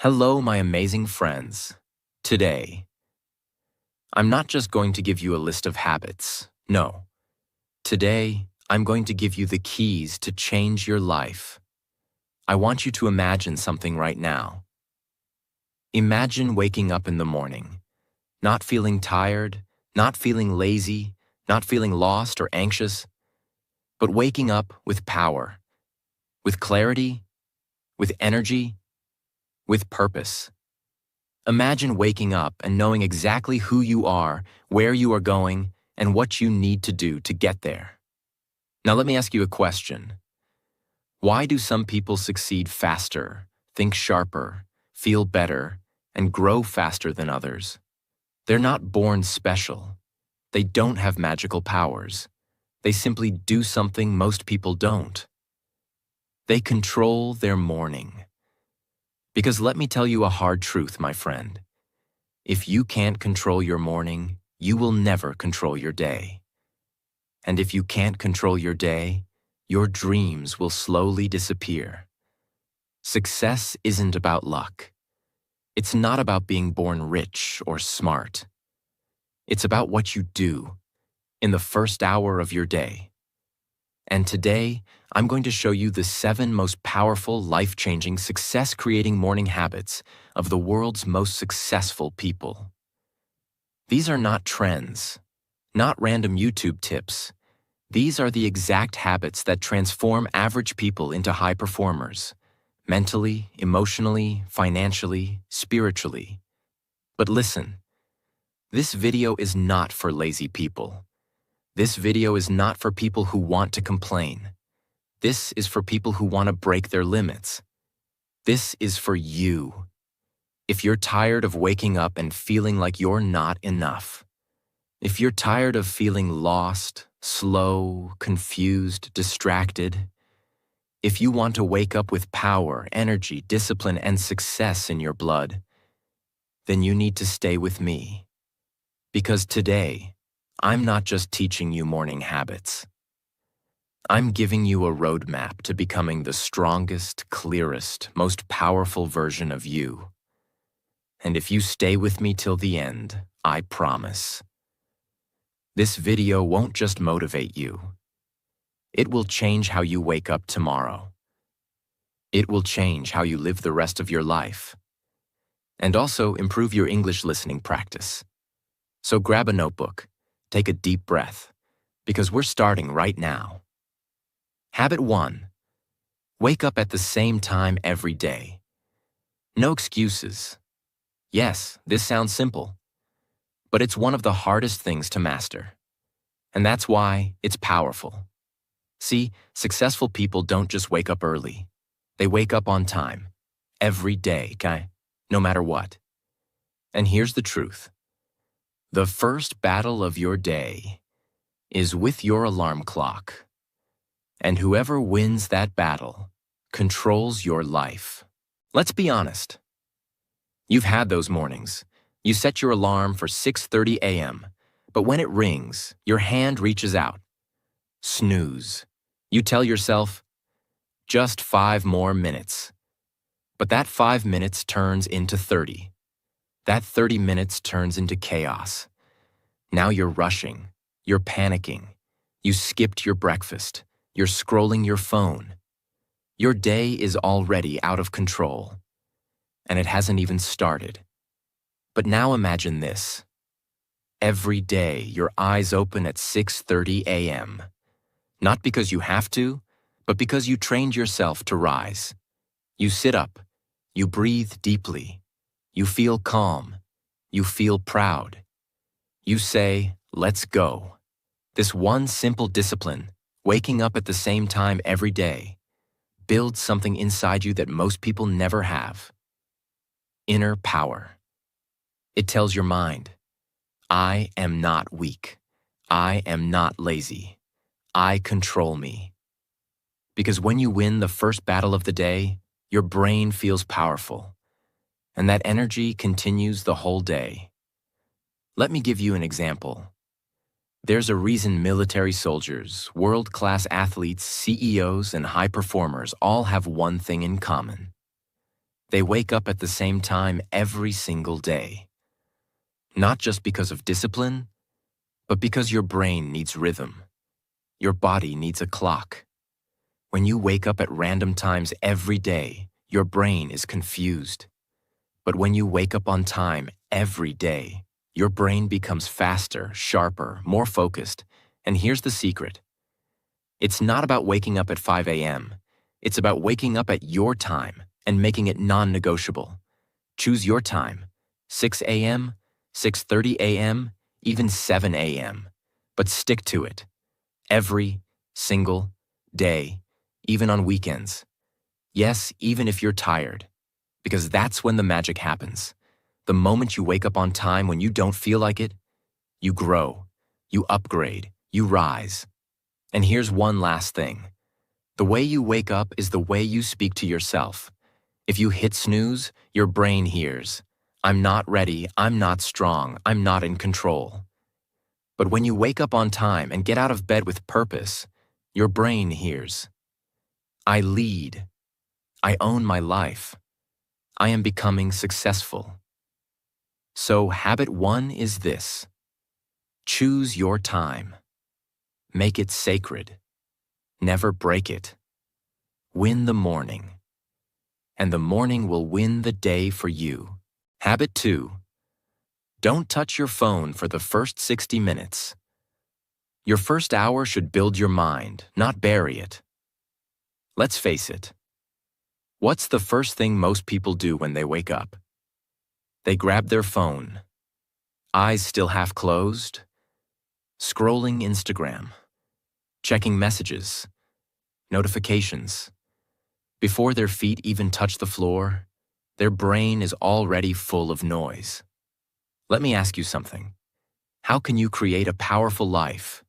Hello, my amazing friends. Today, I'm not just going to give you a list of habits. No. Today, I'm going to give you the keys to change your life. I want you to imagine something right now. Imagine waking up in the morning, not feeling tired, not feeling lazy, not feeling lost or anxious, but waking up with power, with clarity, with energy, with purpose. Imagine waking up and knowing exactly who you are, where you are going, and what you need to do to get there. Now let me ask you a question. Why do some people succeed faster, think sharper, feel better, and grow faster than others? They're not born special. They don't have magical powers. They simply do something most people don't. They control their morning. Because let me tell you a hard truth, my friend. If you can't control your morning, you will never control your day. And if you can't control your day, your dreams will slowly disappear. Success isn't about luck. It's not about being born rich or smart. It's about what you do in the first hour of your day. And today, I'm going to show you the 7 most powerful, life-changing, success-creating morning habits of the world's most successful people. These are not trends, not random YouTube tips. These are the exact habits that transform average people into high performers, mentally, emotionally, financially, spiritually. But listen, this video is not for lazy people. This video is not for people who want to complain. This is for people who want to break their limits. This is for you. If you're tired of waking up and feeling like you're not enough, if you're tired of feeling lost, slow, confused, distracted, if you want to wake up with power, energy, discipline, and success in your blood, then you need to stay with me. Because today, I'm not just teaching you morning habits. I'm giving you a roadmap to becoming the strongest, clearest, most powerful version of you. And if you stay with me till the end, I promise, this video won't just motivate you. It will change how you wake up tomorrow. It will change how you live the rest of your life. And also improve your English listening practice. So grab a notebook, take a deep breath, because we're starting right now. Habit 1. Wake up at the same time every day. No excuses. Yes, this sounds simple, but it's one of the hardest things to master. And that's why it's powerful. See, successful people don't just wake up early. They wake up on time, every day, okay? No matter what. And here's the truth. The first battle of your day is with your alarm clock. And whoever wins that battle controls your life. Let's be honest. You've had those mornings. You set your alarm for 6:30 a.m., but when it rings, your hand reaches out. Snooze. You tell yourself, just 5 more minutes. But that 5 minutes turns into 30. That 30 minutes turns into chaos. Now you're rushing. You're panicking. You skipped your breakfast. You're scrolling your phone. Your day is already out of control. And it hasn't even started. But now imagine this. Every day, your eyes open at 6:30 a.m. Not because you have to, but because you trained yourself to rise. You sit up. You breathe deeply. You feel calm. You feel proud. You say, let's go. This one simple discipline, waking up at the same time every day, builds something inside you that most people never have. Inner power. It tells your mind, I am not weak. I am not lazy. I control me. Because when you win the first battle of the day, your brain feels powerful, and that energy continues the whole day. Let me give you an example. There's a reason military soldiers, world-class athletes, CEOs, and high performers all have one thing in common. They wake up at the same time every single day. Not just because of discipline, but because your brain needs rhythm. Your body needs a clock. When you wake up at random times every day, your brain is confused. But when you wake up on time every day, your brain becomes faster, sharper, more focused. And here's the secret. It's not about waking up at 5 a.m. It's about waking up at your time and making it non-negotiable. Choose your time, 6 a.m., 6:30 a.m., even 7 a.m. But stick to it. Every single day, even on weekends. Yes, even if you're tired. Because that's when the magic happens. The moment you wake up on time when you don't feel like it, you grow, you upgrade, you rise. And here's one last thing. The way you wake up is the way you speak to yourself. If you hit snooze, your brain hears, I'm not ready, I'm not strong, I'm not in control. But when you wake up on time and get out of bed with purpose, your brain hears, I lead, I own my life, I am becoming successful. So habit 1 is this. Choose your time. Make it sacred. Never break it. Win the morning. And the morning will win the day for you. Habit 2. Don't touch your phone for the first 60 minutes. Your first hour should build your mind, not bury it. Let's face it. What's the first thing most people do when they wake up? They grab their phone, eyes still half closed, scrolling Instagram, checking messages, notifications. Before their feet even touch the floor, their brain is already full of noise. Let me ask you something. How can you create a powerful life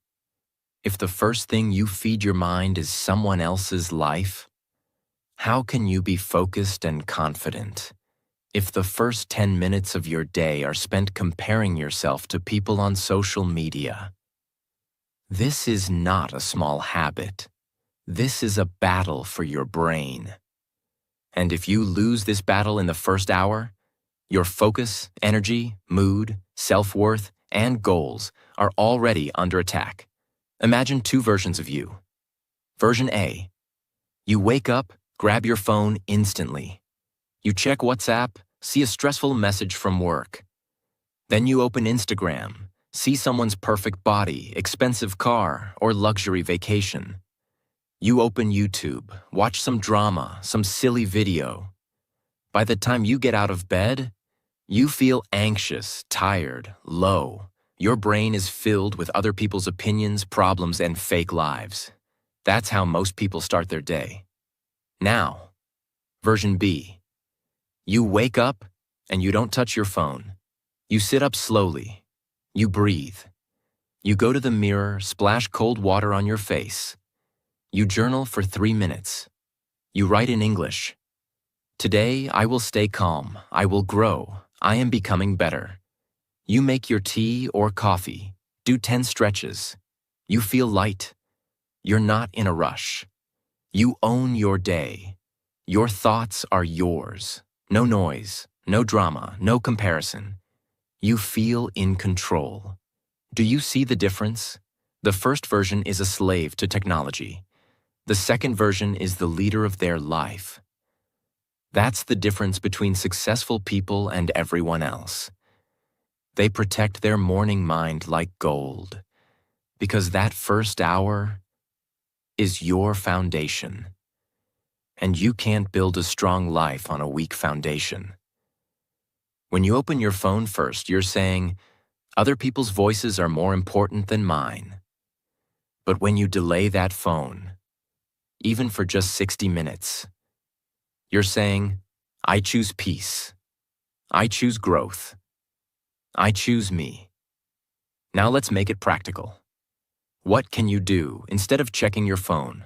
if the first thing you feed your mind is someone else's life? How can you be focused and confident if the first 10 minutes of your day are spent comparing yourself to people on social media? This is not a small habit. This is a battle for your brain. And if you lose this battle in the first hour, your focus, energy, mood, self-worth, and goals are already under attack. Imagine 2 versions of you. Version A. You wake up, grab your phone instantly. You check WhatsApp, see a stressful message from work. Then you open Instagram, see someone's perfect body, expensive car, or luxury vacation. You open YouTube, watch some drama, some silly video. By the time you get out of bed, you feel anxious, tired, low. Your brain is filled with other people's opinions, problems, and fake lives. That's how most people start their day. Now, version B. You wake up and you don't touch your phone. You sit up slowly. You breathe. You go to the mirror, splash cold water on your face. You journal for 3 minutes. You write in English. Today, I will stay calm. I will grow. I am becoming better. You make your tea or coffee. Do 10 stretches. You feel light. You're not in a rush. You own your day. Your thoughts are yours. No noise, no drama, no comparison. You feel in control. Do you see the difference? The first version is a slave to technology. The second version is the leader of their life. That's the difference between successful people and everyone else. They protect their morning mind like gold, because that first hour is your foundation. And you can't build a strong life on a weak foundation. When you open your phone first, you're saying, other people's voices are more important than mine. But when you delay that phone, even for just 60 minutes, you're saying, I choose peace. I choose growth. I choose me. Now let's make it practical. What can you do instead of checking your phone?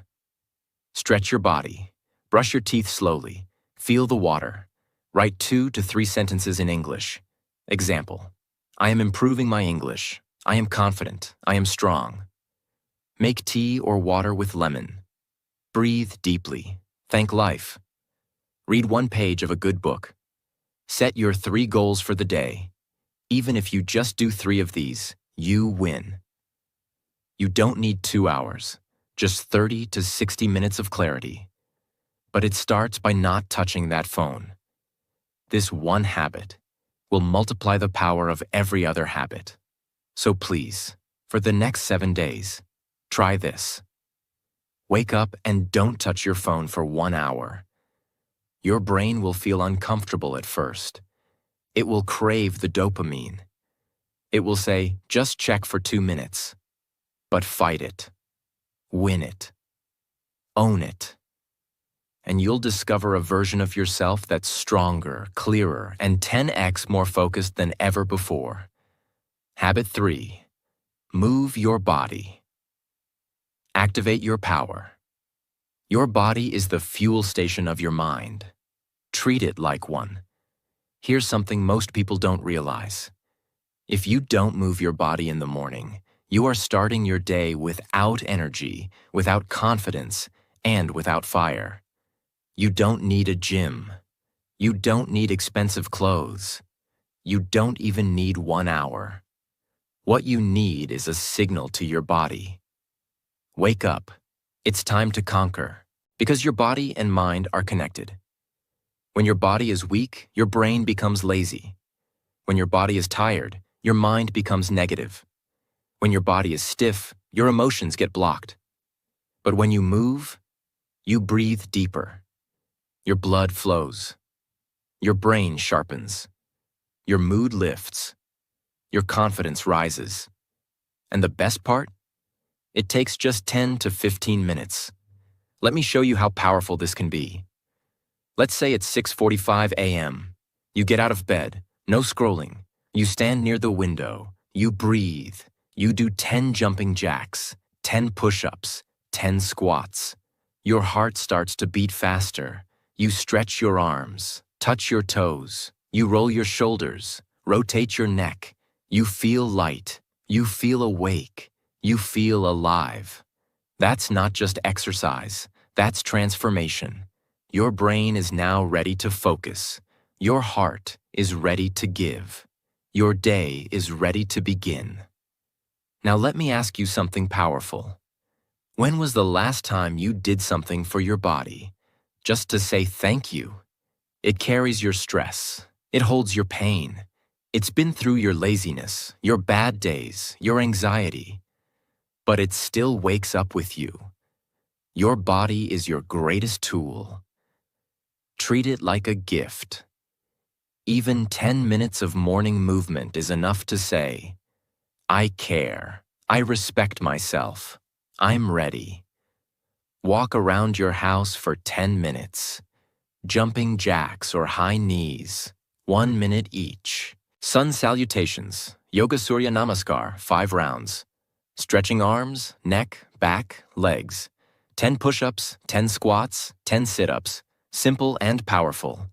Stretch your body. Brush your teeth slowly. Feel the water. Write 2 to 3 sentences in English. Example, I am improving my English. I am confident. I am strong. Make tea or water with lemon. Breathe deeply. Thank life. Read one page of a good book. Set your 3 goals for the day. Even if you just do 3 of these, you win. You don't need 2 hours, just 30 to 60 minutes of clarity. But it starts by not touching that phone. This one habit will multiply the power of every other habit. So please, for the next 7 days, try this. Wake up and don't touch your phone for 1 hour. Your brain will feel uncomfortable at first. It will crave the dopamine. It will say, just check for 2 minutes. But fight it. Win it. Own it. And you'll discover a version of yourself that's stronger, clearer, and 10x more focused than ever before. Habit 3. Move your body. Activate your power. Your body is the fuel station of your mind. Treat it like one. Here's something most people don't realize. If you don't move your body in the morning, you are starting your day without energy, without confidence, and without fire. You don't need a gym. You don't need expensive clothes. You don't even need 1 hour. What you need is a signal to your body. Wake up. It's time to conquer, because your body and mind are connected. When your body is weak, your brain becomes lazy. When your body is tired, your mind becomes negative. When your body is stiff, your emotions get blocked. But when you move, you breathe deeper. Your blood flows. Your brain sharpens. Your mood lifts. Your confidence rises. And the best part? It takes just 10 to 15 minutes. Let me show you how powerful this can be. Let's say it's 6:45 a.m. You get out of bed, no scrolling. You stand near the window. You breathe. You do 10 jumping jacks, 10 push-ups, 10 squats. Your heart starts to beat faster. You stretch your arms, touch your toes. You roll your shoulders, rotate your neck. You feel light. You feel awake. You feel alive. That's not just exercise. That's transformation. Your brain is now ready to focus. Your heart is ready to give. Your day is ready to begin. Now let me ask you something powerful. When was the last time you did something for your body, just to say thank you? It carries your stress. It holds your pain. It's been through your laziness, your bad days, your anxiety. But it still wakes up with you. Your body is your greatest tool. Treat it like a gift. Even 10 minutes of morning movement is enough to say, I care. I respect myself. I'm ready. Walk around your house for 10 minutes. Jumping jacks or high knees, 1 minute each. Sun salutations, Yoga Surya Namaskar, 5 rounds. Stretching arms, neck, back, legs. 10 push-ups, 10 squats, 10 sit-ups. Simple and powerful.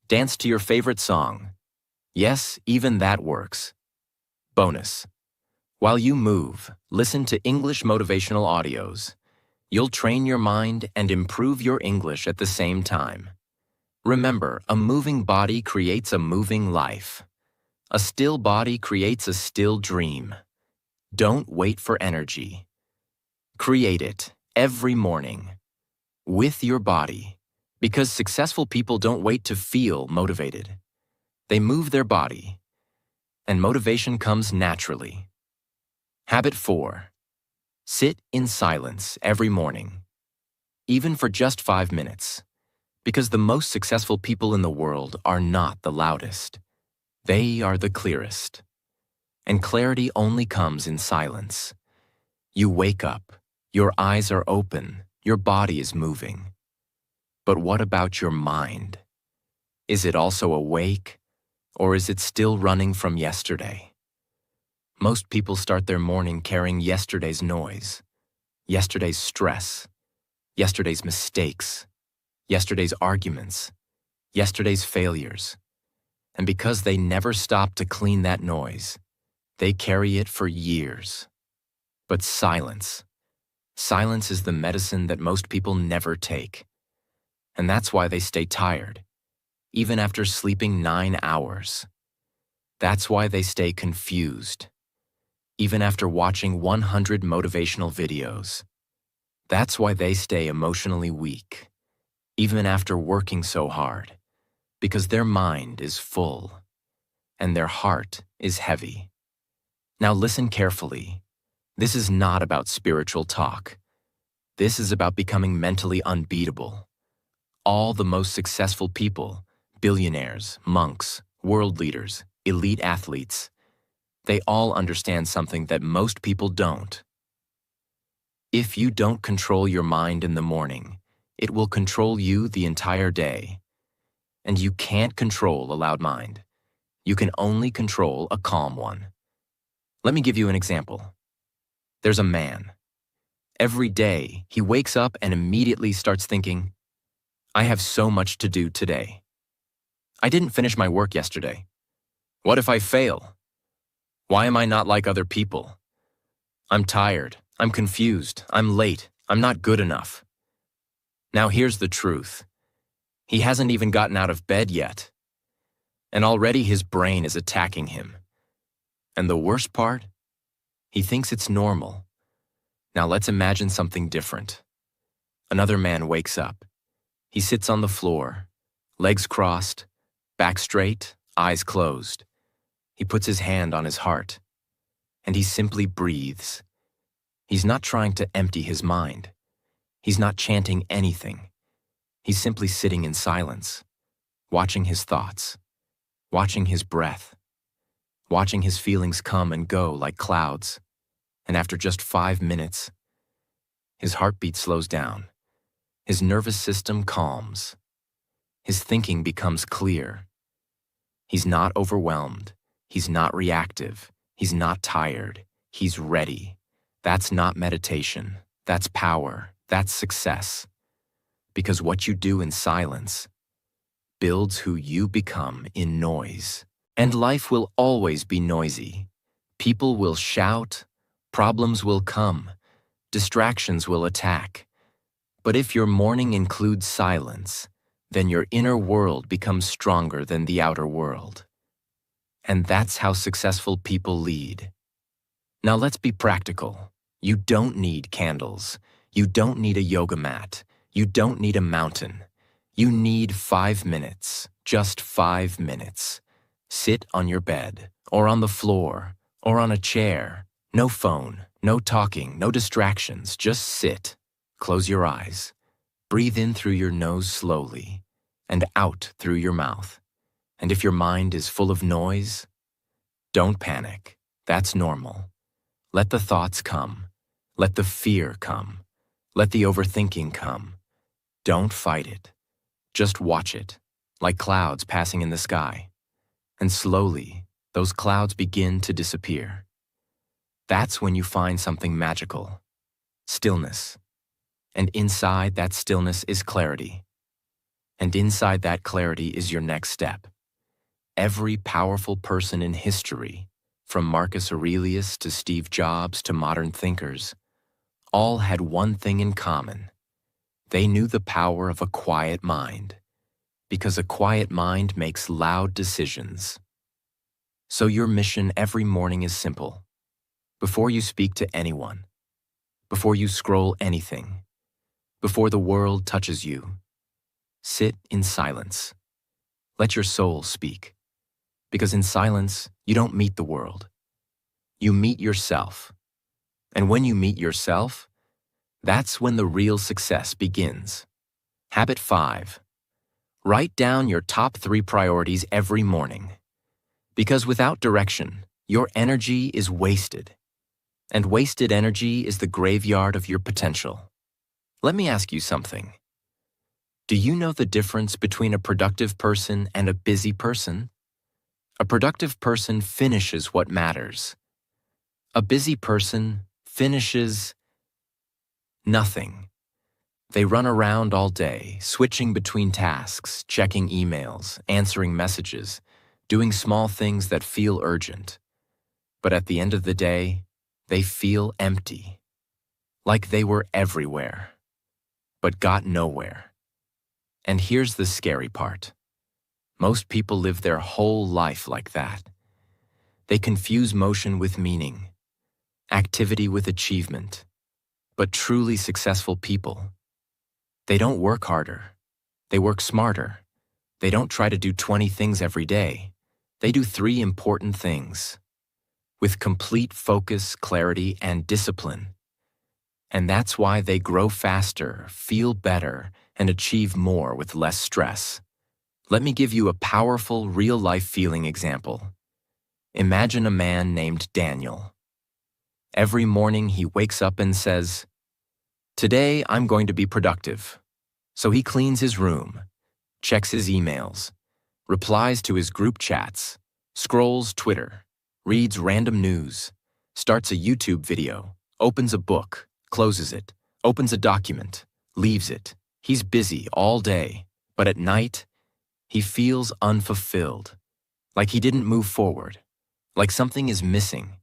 Dance to your favorite song. Yes, even that works. Bonus. While you move, listen to English motivational audios. You'll train your mind and improve your English at the same time. Remember, a moving body creates a moving life. A still body creates a still dream. Don't wait for energy. Create it every morning with your body, because successful people don't wait to feel motivated. They move their body, and motivation comes naturally. Habit 4. Sit in silence every morning, even for just 5 minutes, because the most successful people in the world are not the loudest. They are the clearest. And clarity only comes in silence. You wake up, your eyes are open, your body is moving. But what about your mind? Is it also awake, or is it still running from yesterday? Most people start their morning carrying yesterday's noise, yesterday's stress, yesterday's mistakes, yesterday's arguments, yesterday's failures. And because they never stop to clean that noise, they carry it for years. But silence is the medicine that most people never take. And that's why they stay tired, even after sleeping 9 hours. That's why they stay confused, even after watching 100 motivational videos. That's why they stay emotionally weak, even after working so hard, because their mind is full and their heart is heavy. Now listen carefully. This is not about spiritual talk. This is about becoming mentally unbeatable. All the most successful people, billionaires, monks, world leaders, elite athletes, they all understand something that most people don't. If you don't control your mind in the morning, it will control you the entire day. And you can't control a loud mind. You can only control a calm one. Let me give you an example. There's a man. Every day, he wakes up and immediately starts thinking, I have so much to do today. I didn't finish my work yesterday. What if I fail? Why am I not like other people? I'm tired. I'm confused. I'm late. I'm not good enough. Now here's the truth. He hasn't even gotten out of bed yet. And already his brain is attacking him. And the worst part? He thinks it's normal. Now let's imagine something different. Another man wakes up. He sits on the floor, legs crossed, back straight, eyes closed. He puts his hand on his heart, and he simply breathes. He's not trying to empty his mind. He's not chanting anything. He's simply sitting in silence, watching his thoughts, watching his breath, watching his feelings come and go like clouds. And after just 5 minutes, his heartbeat slows down. His nervous system calms. His thinking becomes clear. He's not overwhelmed. He's not reactive. He's not tired. He's ready. That's not meditation. That's power. That's success. Because what you do in silence builds who you become in noise. And life will always be noisy. People will shout. Problems will come. Distractions will attack. But if your morning includes silence, then your inner world becomes stronger than the outer world. And that's how successful people lead. Now let's be practical. You don't need candles. You don't need a yoga mat. You don't need a mountain. You need 5 minutes, just 5 minutes. Sit on your bed, or on the floor, or on a chair. No phone, no talking, no distractions, just sit. Close your eyes. Breathe in through your nose slowly, and out through your mouth. And if your mind is full of noise, don't panic. That's normal. Let the thoughts come. Let the fear come. Let the overthinking come. Don't fight it. Just watch it, like clouds passing in the sky. And slowly, those clouds begin to disappear. That's when you find something magical. Stillness. And inside that stillness is clarity. And inside that clarity is your next step. Every powerful person in history, from Marcus Aurelius to Steve Jobs to modern thinkers, all had one thing in common. They knew the power of a quiet mind, because a quiet mind makes loud decisions. So your mission every morning is simple. Before you speak to anyone, before you scroll anything, before the world touches you, sit in silence. Let your soul speak. Because in silence, you don't meet the world. You meet yourself. And when you meet yourself, that's when the real success begins. Habit 5. Write down your top 3 priorities every morning. Because without direction, your energy is wasted. And wasted energy is the graveyard of your potential. Let me ask you something. Do you know the difference between a productive person and a busy person? A productive person finishes what matters. A busy person finishes nothing. They run around all day, switching between tasks, checking emails, answering messages, doing small things that feel urgent. But at the end of the day, they feel empty, like they were everywhere, but got nowhere. And here's the scary part. Most people live their whole life like that. They confuse motion with meaning, activity with achievement. But truly successful people, they don't work harder. They work smarter. They don't try to do 20 things every day. They do 3 important things with complete focus, clarity, and discipline. And that's why they grow faster, feel better, and achieve more with less stress. Let me give you a powerful, real-life feeling example. Imagine a man named Daniel. Every morning he wakes up and says, "Today I'm going to be productive." So he cleans his room, checks his emails, replies to his group chats, scrolls Twitter, reads random news, starts a YouTube video, opens a book, closes it, opens a document, leaves it. He's busy all day, but at night, he feels unfulfilled, like he didn't move forward, like something is missing.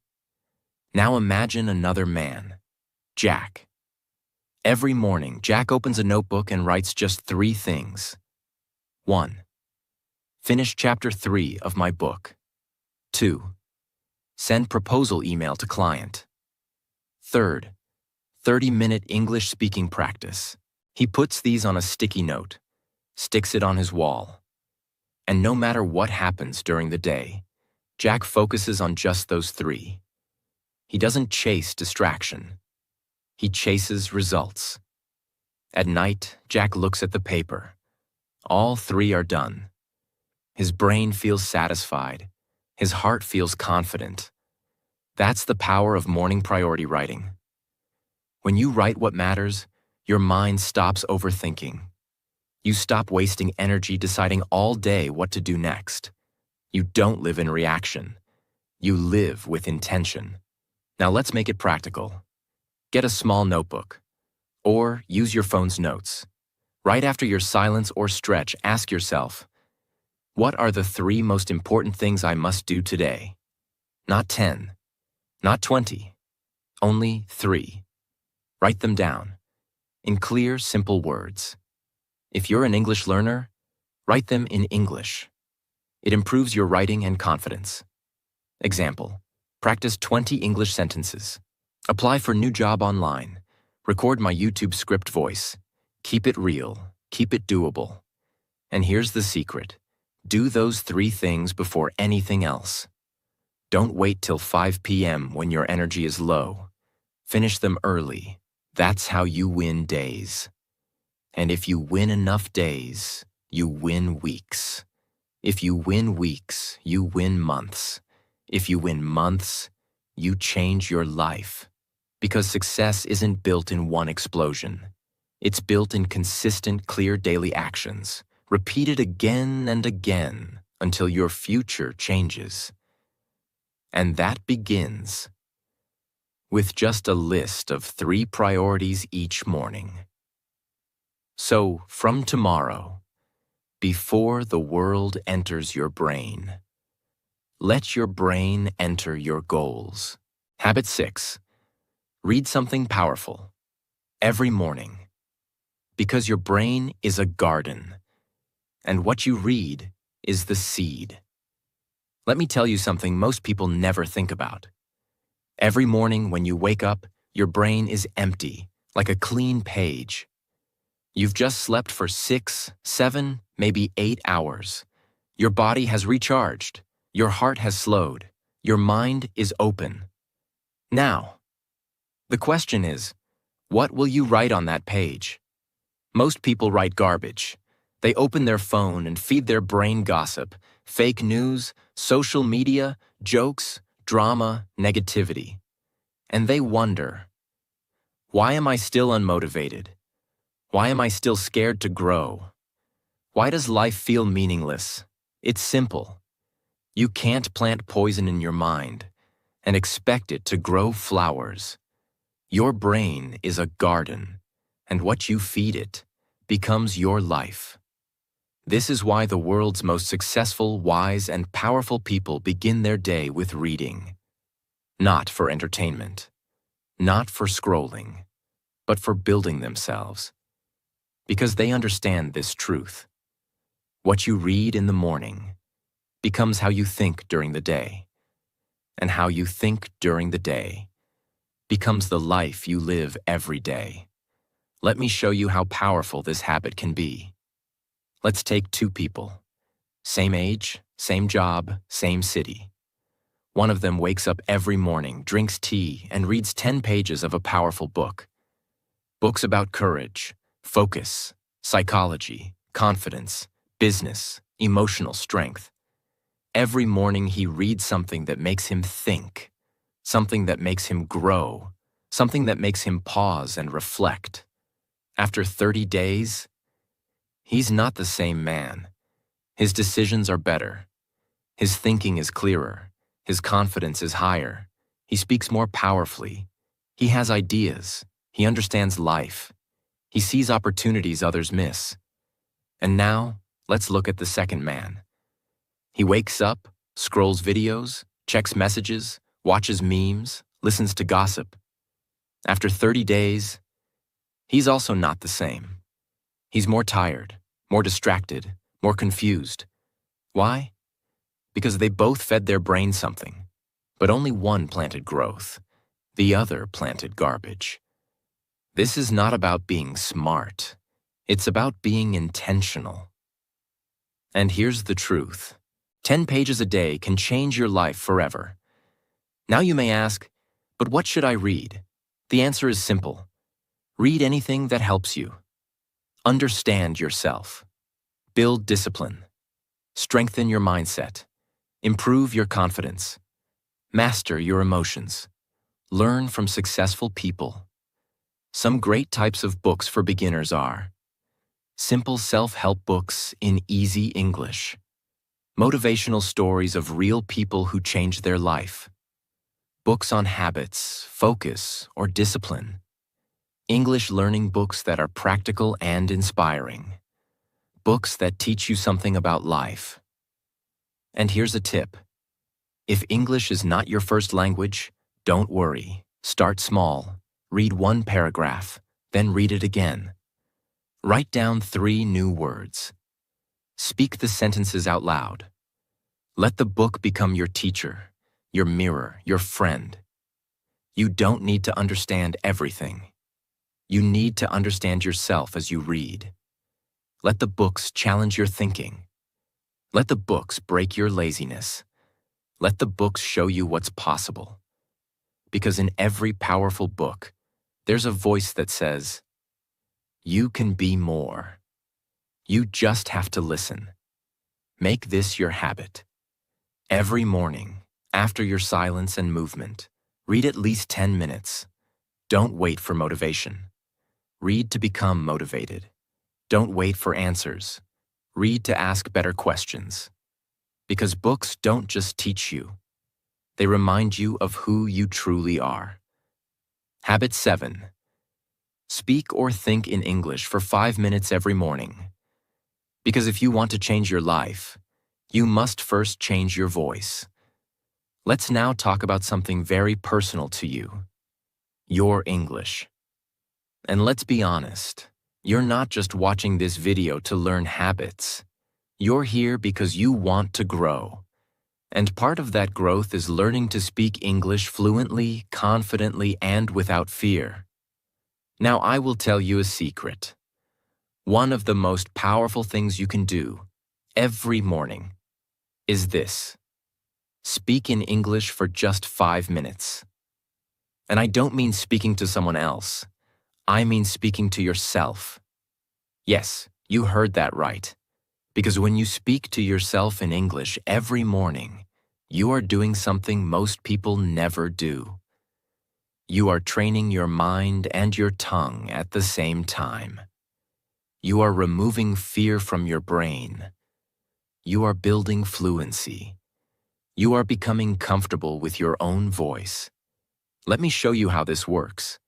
Now imagine another man, Jack. Every morning, Jack opens a notebook and writes just 3 things. 1. Finish chapter 3 of my book. 2. Send proposal email to client. 3rd, 30-minute English speaking practice. He puts these on a sticky note, sticks it on his wall. And no matter what happens during the day, Jack focuses on just those 3. He doesn't chase distraction. He chases results. At night, Jack looks at the paper. All 3 are done. His brain feels satisfied. His heart feels confident. That's the power of morning priority writing. When you write what matters, your mind stops overthinking. You stop wasting energy deciding all day what to do next. You don't live in reaction. You live with intention. Now let's make it practical. Get a small notebook, or use your phone's notes. Right after your silence or stretch, ask yourself, what are the 3 most important things I must do today? Not 10, not 20, only 3. Write them down, in clear, simple words. If you're an English learner, write them in English. It improves your writing and confidence. Example, practice 20 English sentences. Apply for new job online. Record my YouTube script voice. Keep it real. Keep it doable. And here's the secret. Do those 3 things before anything else. Don't wait till 5 p.m. when your energy is low. Finish them early. That's how you win days. And if you win enough days, you win weeks. If you win weeks, you win months. If you win months, you change your life. Because success isn't built in one explosion. It's built in consistent, clear daily actions, repeated again and again until your future changes. And that begins with just a list of 3 priorities each morning. So, from tomorrow, before the world enters your brain, let your brain enter your goals. Habit 6. Read something powerful every morning. Because your brain is a garden, and what you read is the seed. Let me tell you something most people never think about. Every morning when you wake up, your brain is empty, like a clean page. You've just slept for 6, 7, maybe 8 hours. Your body has recharged. Your heart has slowed. Your mind is open. Now, the question is, what will you write on that page? Most people write garbage. They open their phone and feed their brain gossip, fake news, social media, jokes, drama, negativity. And they wonder, why am I still unmotivated? Why am I still scared to grow? Why does life feel meaningless? It's simple. You can't plant poison in your mind and expect it to grow flowers. Your brain is a garden, and what you feed it becomes your life. This is why the world's most successful, wise, and powerful people begin their day with reading. Not for entertainment, not for scrolling, but for building themselves. because they understand this truth. What you read in the morning becomes how you think during the day, and how you think during the day becomes the life you live every day. Let me show you how powerful this habit can be. Let's take two people. Same age, same job, same city. One of them wakes up every morning, drinks tea, and reads 10 pages of a powerful book. Books about courage, focus, psychology, confidence, business, emotional strength. Every morning he reads something that makes him think, something that makes him grow, something that makes him pause and reflect. After 30 days, he's not the same man. His decisions are better. His thinking is clearer. His confidence is higher. He speaks more powerfully. He has ideas. He understands life. He sees opportunities others miss. And now, let's look at the second man. He wakes up, scrolls videos, checks messages, watches memes, listens to gossip. After 30 days, he's also not the same. He's more tired, more distracted, more confused. Why? Because they both fed their brain something, but only one planted growth. The other planted garbage. This is not about being smart. It's about being intentional. And here's the truth. 10 pages a day can change your life forever. Now you may ask, but what should I read? The answer is simple. Read anything that helps you. Understand yourself. Build discipline. Strengthen your mindset. Improve your confidence. Master your emotions. Learn from successful people. Some great types of books for beginners are simple self-help books in easy English, motivational stories of real people who changed their life, books on habits, focus, or discipline, English learning books that are practical and inspiring, books that teach you something about life. And here's a tip. If English is not your first language, don't worry. Start small. Read one paragraph, then read it again. Write down 3 new words. Speak the sentences out loud. Let the book become your teacher, your mirror, your friend. You don't need to understand everything. You need to understand yourself as you read. Let the books challenge your thinking. Let the books break your laziness. Let the books show you what's possible. Because in every powerful book, there's a voice that says, you can be more. You just have to listen. Make this your habit. Every morning, after your silence and movement, read at least 10 minutes. Don't wait for motivation. Read to become motivated. Don't wait for answers. Read to ask better questions. Because books don't just teach you. They remind you of who you truly are. Habit 7. Speak or think in English for 5 minutes every morning. Because if you want to change your life, you must first change your voice. Let's now talk about something very personal to you. Your English. And let's be honest, you're not just watching this video to learn habits. You're here because you want to grow. And part of that growth is learning to speak English fluently, confidently, and without fear. Now I will tell you a secret. One of the most powerful things you can do every morning is this. Speak in English for just 5 minutes. And I don't mean speaking to someone else. I mean speaking to yourself. Yes, you heard that right. Because when you speak to yourself in English every morning, you are doing something most people never do. You are training your mind and your tongue at the same time. You are removing fear from your brain. You are building fluency. You are becoming comfortable with your own voice. Let me show you how this works.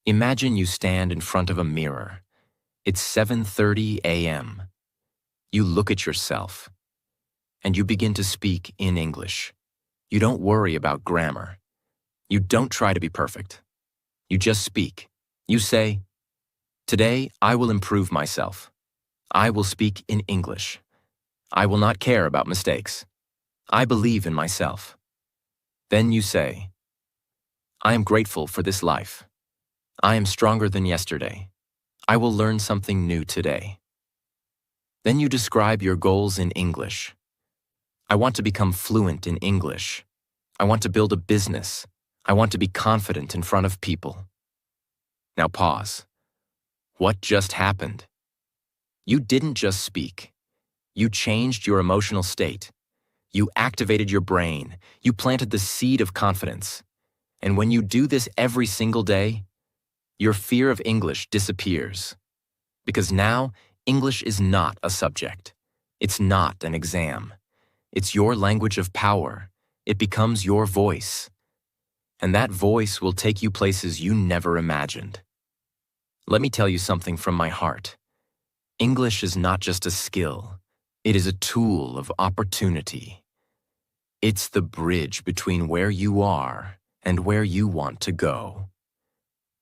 Imagine you stand in front of a mirror. It's 7:30 a.m. You look at yourself, and you begin to speak in English. You don't worry about grammar. You don't try to be perfect. You just speak. You say, Today, I will improve myself. I will speak in English. I will not care about mistakes. I believe in myself. Then you say, I am grateful for this life. I am stronger than yesterday. I will learn something new today. Then you describe your goals in English. I want to become fluent in English. I want to build a business. I want to be confident in front of people. Now pause. What just happened? You didn't just speak. You changed your emotional state. You activated your brain. You planted the seed of confidence. And when you do this every single day, your fear of English disappears. Because now, English is not a subject. It's not an exam. It's your language of power. It becomes your voice. And that voice will take you places you never imagined. Let me tell you something from my heart. English is not just a skill. It is a tool of opportunity. It's the bridge between where you are and where you want to go.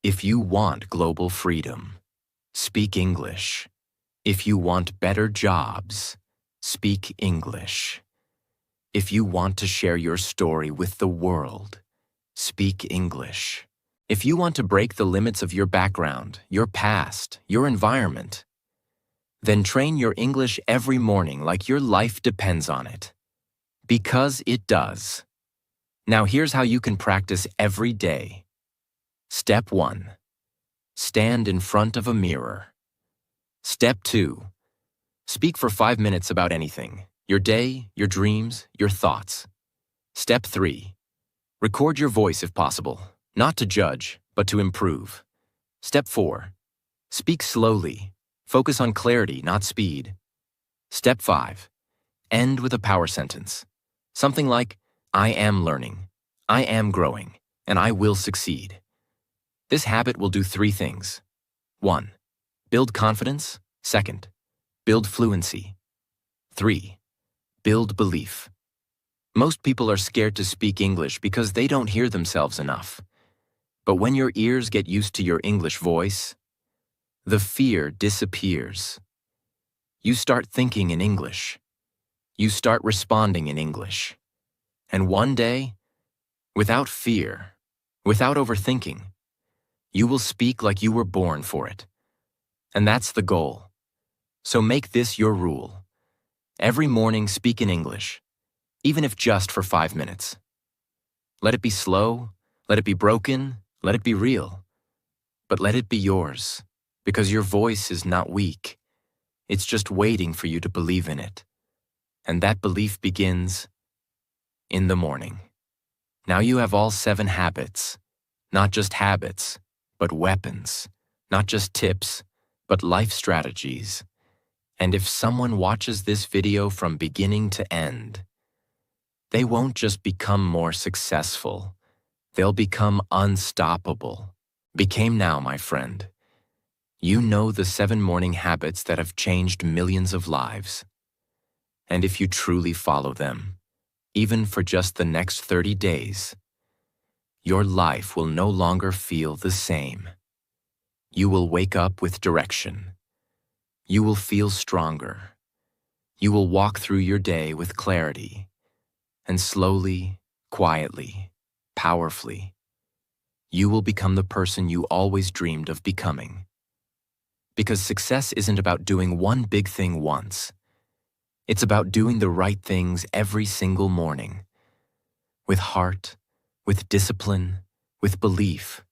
If you want global freedom, speak English. If you want better jobs, speak English. If you want to share your story with the world, speak English. If you want to break the limits of your background, your past, your environment, then train your English every morning like your life depends on it. Because it does. Now here's how you can practice every day. Step 1. Stand in front of a mirror. Step 2. Speak for 5 minutes about anything. Your day, your dreams, your thoughts. Step 3. Record your voice if possible, not to judge, but to improve. Step 4. Speak slowly. Focus on clarity, not speed. Step 5. End with a power sentence. Something like, I am learning, I am growing, and I will succeed. This habit will do 3 things. 1. Build confidence. 2. Build fluency. 3. Build belief. Most people are scared to speak English because they don't hear themselves enough. But when your ears get used to your English voice, the fear disappears. You start thinking in English. You start responding in English. And one day, without fear, without overthinking, you will speak like you were born for it. And that's the goal. So make this your rule. Every morning speak in English, even if just for 5 minutes. Let it be slow, let it be broken, let it be real. But let it be yours, because your voice is not weak. It's just waiting for you to believe in it. And that belief begins in the morning. Now you have all 7 habits, not just habits, but weapons, not just tips, but life strategies. And if someone watches this video from beginning to end, they won't just become more successful, they'll become unstoppable. Became now, my friend. You know the 7 morning habits that have changed millions of lives. And if you truly follow them, even for just the next 30 days, your life will no longer feel the same. You will wake up with direction. You will feel stronger. You will walk through your day with clarity. And slowly, quietly, powerfully, you will become the person you always dreamed of becoming. Because success isn't about doing one big thing once. It's about doing the right things every single morning. With heart, with discipline, with belief.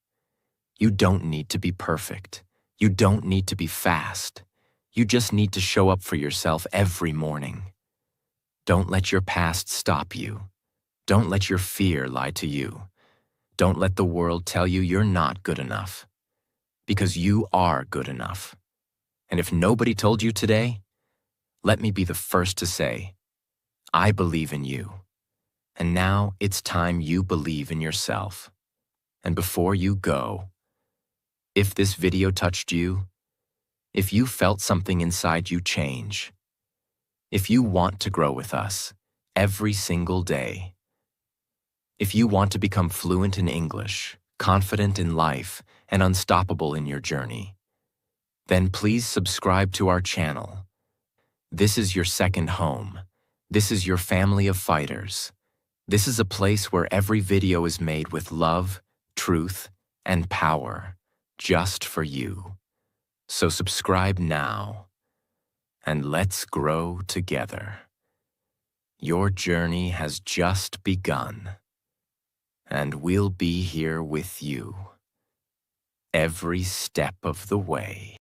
You don't need to be perfect. You don't need to be fast. You just need to show up for yourself every morning. Don't let your past stop you. Don't let your fear lie to you. Don't let the world tell you you're not good enough. Because you are good enough. And if nobody told you today, let me be the first to say, I believe in you. And now it's time you believe in yourself. And before you go, if this video touched you, if you felt something inside you change, if you want to grow with us every single day, if you want to become fluent in English, confident in life, and unstoppable in your journey, then please subscribe to our channel. This is your second home. This is your family of fighters. This is a place where every video is made with love, truth, and power, just for you. So subscribe now, and let's grow together. Your journey has just begun, and we'll be here with you every step of the way.